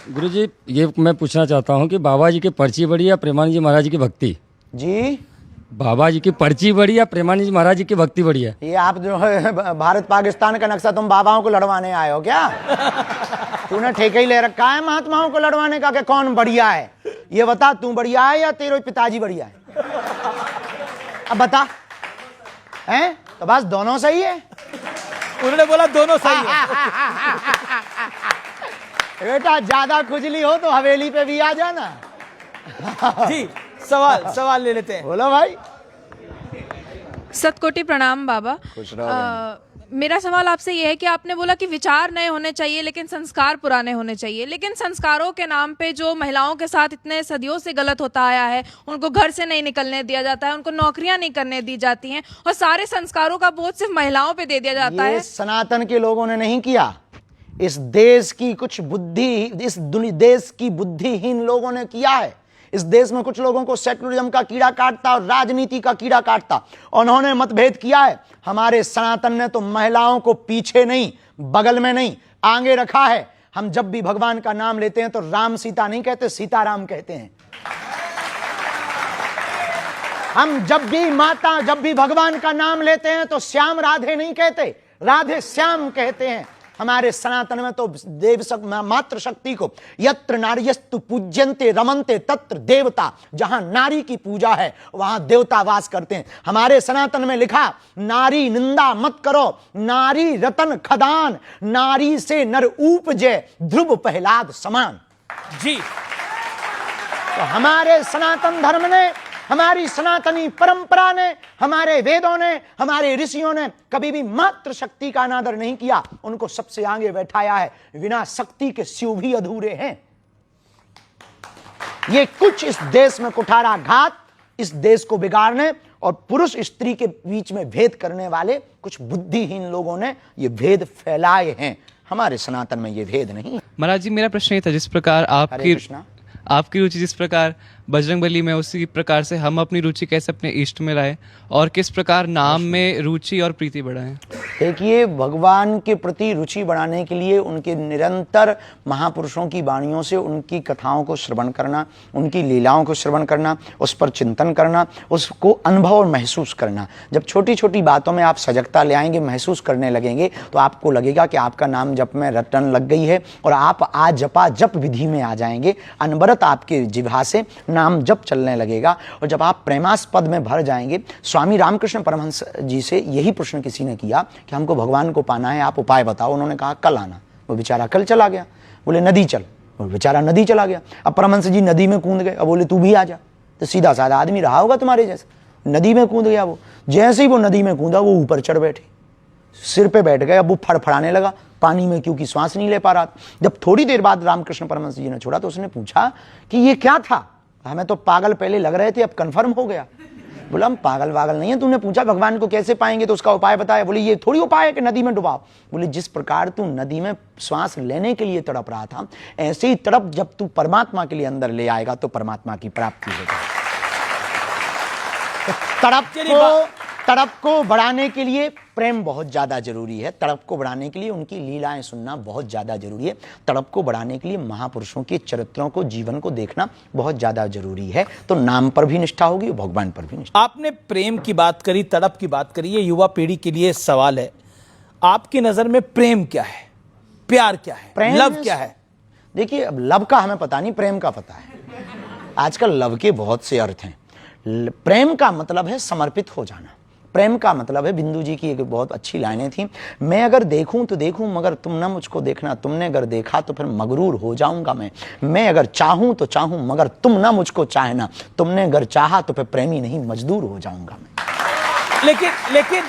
गुरुजी, ये मैं पूछना चाहता हूँ कि बाबा जी की पर्ची बड़ी या प्रेमानंद जी महाराज जी की भक्ति? जी, बाबा जी की पर्ची बड़ी या प्रेमानंद जी महाराज जी की भक्ति बड़ी है? ये आप जो है भारत पाकिस्तान का नक्शा तुम बाबाओं को लड़वाने आए हो क्या? तूने ठेके ही ले रखा है महात्माओं को लड़वाने का कि कौन बढ़िया है? ये बता, तू बढ़िया है या तेरे पिताजी बढ़िया है? अब बता, हैं? तो बस दोनों सही है। उन्होंने बोला दोनों सही है। बेटा ज्यादा खुजली हो तो हवेली पे भी आ जाना। जी, सवाल ले लेते हैं। बोलो भाई। सतकोटि प्रणाम बाबा। खुश रहो। मेरा सवाल आपसे यह है कि आपने बोला कि विचार नए होने चाहिए लेकिन संस्कार पुराने होने चाहिए, लेकिन संस्कारों के नाम पे जो महिलाओं के साथ इतने सदियों से गलत होता आया है, उनको घर से नहीं निकलने दिया जाता है, उनको नौकरियां नहीं करने दी जाती हैं और सारे संस्कारों का बोझ सिर्फ महिलाओं पे दे दिया जाता है। सनातन के लोगों ने नहीं किया, इस देश की कुछ बुद्धि, इस देश की बुद्धिहीन लोगों ने किया है। इस देश में कुछ लोगों को सेकुलरिज्म का कीड़ा काटता और राजनीति का कीड़ा काटता, उन्होंने मतभेद किया है। हमारे सनातन ने तो महिलाओं को पीछे नहीं, बगल में नहीं, आगे रखा है। हम जब भी भगवान का नाम लेते हैं तो राम सीता नहीं कहते, सीताराम कहते हैं। हम जब भी भगवान का नाम लेते हैं तो श्याम राधे नहीं कहते, राधे श्याम कहते हैं। हमारे सनातन में तो मातृ शक्ति को यत्र नार्यस्तु पूज्यन्ते रमन्ते तत्र देवता, जहां नारी की पूजा है वहां देवता वास करते हैं। हमारे सनातन में लिखा, नारी निंदा मत करो, नारी रतन खदान, नारी से नर उपजे ध्रुव प्रहलाद समान। जी, तो हमारे सनातन धर्म ने, हमारी सनातनी परंपरा ने, हमारे वेदों ने, हमारे ऋषियों ने कभी भी मातृ शक्ति का अनादर नहीं किया, उनको सबसे आगे बैठाया है। बिना शक्ति के शिव भी अधूरे हैं। ये कुछ इस देश में कुठाराघात, इस देश को बिगाड़ने और पुरुष स्त्री के बीच में भेद करने वाले कुछ बुद्धिहीन लोगों ने ये भेद फैलाए हैं। हमारे सनातन में ये भेद नहीं है। महाराज जी, मेरा प्रश्न ये था, जिस प्रकार आपकी रुचि जिस प्रकार बजरंगबली में, उसी प्रकार से हम अपनी रुचि कैसे अपने इष्ट में लाए और किस प्रकार नाम में रुचि और प्रीति बढ़ाएं? देखिए, भगवान के प्रति रुचि बढ़ाने के लिए उनके निरंतर महापुरुषों की वाणियों से उनकी कथाओं को श्रवण करना, उनकी लीलाओं को श्रवण करना, उस पर चिंतन करना, उसको अनुभव और महसूस करना। जब छोटी छोटी बातों में आप सजगता ले आएंगे, महसूस करने लगेंगे, तो आपको लगेगा कि आपका नाम जप में रटन लग गई है और आप आज जपा जप विधि में आ जाएंगे। अनवरत आपके जिह्वा से नाम जप चलने लगेगा और जब आप प्रेमास्पद में भर जाएंगे। स्वामी रामकृष्ण परमहंस जी से यही प्रश्न किसी ने किया कि हमको भगवान को पाना है, आप उपाय बताओ। उन्होंने कहा कल आना। वो बेचारा कल चला गया। बोले नदी चल, वो बेचारा नदी चला गया। अब परमहंस जी नदी में कूद गए। अब बोले तू भी आ जा। तो सीधा साधा आदमी रहा होगा तुम्हारे जैसा, नदी में कूद गया। वो जैसे ही वो नदी में कूदा, वो ऊपर चढ़ बैठे, सिर पे बैठ गए। अब वो फड़फड़ाने लगा पानी में, क्योंकि श्वास नहीं ले पा रहा। जब थोड़ी देर बाद रामकृष्ण परमहंस जी ने छोड़ा तो उसने पूछा कि ये क्या था? हमें तो पागल पहले लग रहे थे, अब कंफर्म हो गया। बोला हम पागल वागल नहीं है, तूने पूछा भगवान को कैसे पाएंगे तो उसका उपाय बताया। बोले ये थोड़ी उपाय है कि नदी में डुबाओ। बोले जिस प्रकार तू नदी में श्वास लेने के लिए तड़प रहा था, ऐसे ही तड़प जब तू परमात्मा के लिए अंदर ले आएगा तो परमात्मा की प्राप्ति होगी। तड़प को बढ़ाने के लिए प्रेम बहुत ज्यादा जरूरी है। तड़प को बढ़ाने के लिए उनकी लीलाएं सुनना बहुत ज्यादा जरूरी है। तड़प को बढ़ाने के लिए महापुरुषों के चरित्रों को, जीवन को देखना बहुत ज्यादा जरूरी है। तो नाम पर भी निष्ठा होगी, भगवान पर भी निष्ठा। आपने प्रेम की बात करी, तड़प की बात करी, ये युवा पीढ़ी के लिए सवाल है। आपकी नजर में प्रेम क्या है, प्यार क्या है, लव क्या है? देखिए, अब लव का हमें पता नहीं, प्रेम का पता है। आजकल लव के बहुत से अर्थ हैं। प्रेम का मतलब है समर्पित हो जाना। प्रेम का मतलब है, बिंदु जी की एक बहुत अच्छी लाइनें थी, मैं अगर देखूं तो देखूं मगर तुम ना मुझको देखना, तुमने अगर देखा तो फिर मगरूर हो जाऊंगा मैं अगर चाहूं तो चाहूं मगर तुम ना मुझको चाहना, तुमने अगर चाहा तो फिर प्रेमी नहीं मजदूर हो जाऊंगा मैं। लेकिन